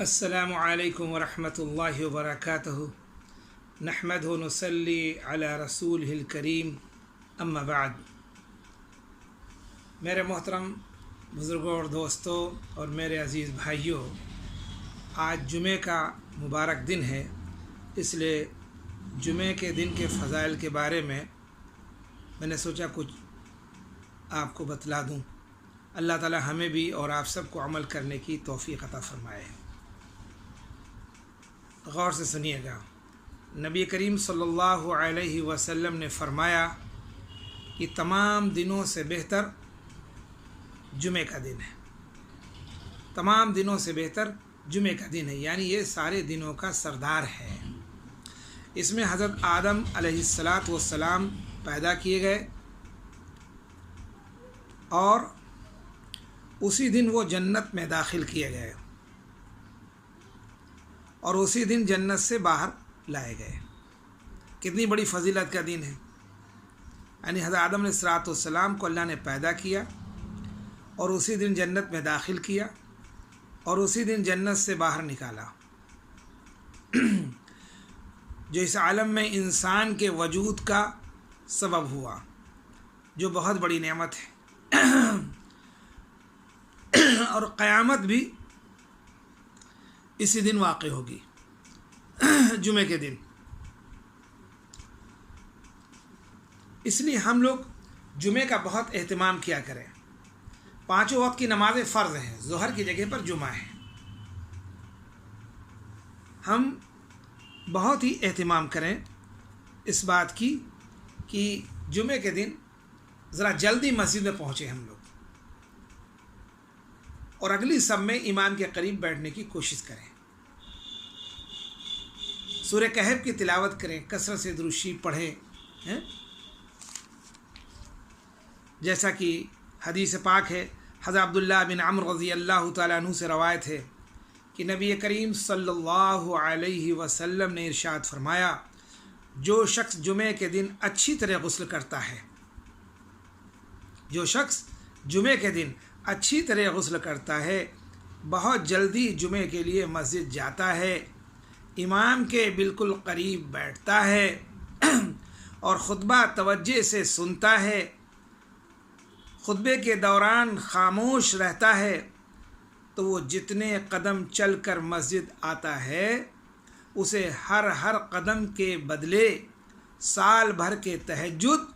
السلام علیکم ورحمۃ اللہ وبرکاتہ نحمدہ ونصلی علی رسولہ الکریم اما بعد۔ میرے محترم بزرگوں اور دوستوں اور میرے عزیز بھائیوں، آج جمعہ کا مبارک دن ہے، اس لیے جمعہ کے دن کے فضائل کے بارے میں نے سوچا کچھ آپ کو بتلا دوں۔ اللہ تعالی ہمیں بھی اور آپ سب کو عمل کرنے کی توفیق عطا فرمائے۔ غور سے سنیے گا، نبی کریم صلی اللہ علیہ وسلم نے فرمایا کہ تمام دنوں سے بہتر جمعہ کا دن ہے۔ تمام دنوں سے بہتر جمعہ کا دن ہے، یعنی یہ سارے دنوں کا سردار ہے۔ اس میں حضرت آدم علیہ السلام پیدا کیے گئے اور اسی دن وہ جنت میں داخل کیے گئے اور اسی دن جنت سے باہر لائے گئے۔ کتنی بڑی فضیلت کا دن ہے، یعنی حضرت آدم علیہ السلام کو اللہ نے پیدا کیا اور اسی دن جنت میں داخل کیا اور اسی دن جنت سے باہر نکالا، جو اس عالم میں انسان کے وجود کا سبب ہوا، جو بہت بڑی نعمت ہے۔ اور قیامت بھی اسی دن واقع ہوگی، جمعے کے دن۔ اس لیے ہم لوگ جمعے کا بہت اہتمام کیا کریں۔ 5 وقت کی نمازیں فرض ہیں، ظہر کی جگہ پر جمعہ ہے۔ ہم بہت ہی اہتمام کریں اس بات کی کہ جمعے کے دن ذرا جلدی مسجد میں پہنچے ہم لوگ، اور اگلی صف میں امام کے قریب بیٹھنے کی کوشش کریں۔ سورہ کہف کی تلاوت کریں، کثرت سے درود شریف پڑھیں، جیسا کہ حدیث پاک ہے، حضرت عبداللہ بن عمرو رضی اللہ تعالیٰ عنہ سے روایت ہے کہ نبی کریم صلی اللہ علیہ وسلم نے ارشاد فرمایا، جو شخص جمعے کے دن اچھی طرح غسل کرتا ہے، جو شخص جمعے کے دن اچھی طرح غسل کرتا ہے، بہت جلدی جمعے کے لیے مسجد جاتا ہے، امام کے بالکل قریب بیٹھتا ہے اور خطبہ توجہ سے سنتا ہے، خطبے کے دوران خاموش رہتا ہے، تو وہ جتنے قدم چل کر مسجد آتا ہے، اسے ہر قدم کے بدلے سال بھر کے تہجد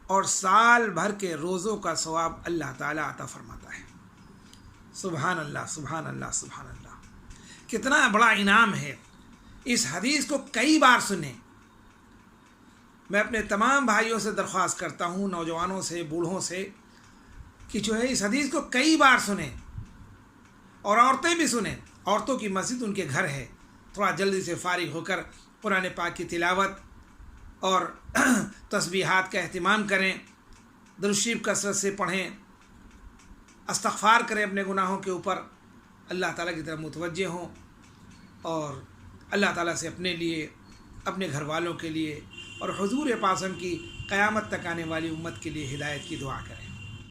اور سال بھر کے روزوں کا ثواب اللہ تعالیٰ عطا فرماتا ہے۔ سبحان اللہ، سبحان اللہ، سبحان اللہ، کتنا بڑا انعام ہے۔ اس حدیث کو کئی بار سنیں۔ میں اپنے تمام بھائیوں سے درخواست کرتا ہوں، نوجوانوں سے، بوڑھوں سے، کہ جو ہے اس حدیث کو کئی بار سنیں، اور عورتیں بھی سنیں۔ عورتوں کی مسجد ان کے گھر ہے، تھوڑا جلدی سے فارغ ہو کر قرآن پاک کی تلاوت اور تسبیحات کا اہتمام کریں، درود شریف کثرت سے پڑھیں، استغفار کریں اپنے گناہوں کے اوپر، اللہ تعالیٰ کی طرف متوجہ ہوں، اور اللہ تعالیٰ سے اپنے لیے، اپنے گھر والوں کے لیے اور حضور پاک کی قیامت تک آنے والی امت کے لیے ہدایت کی دعا کریں۔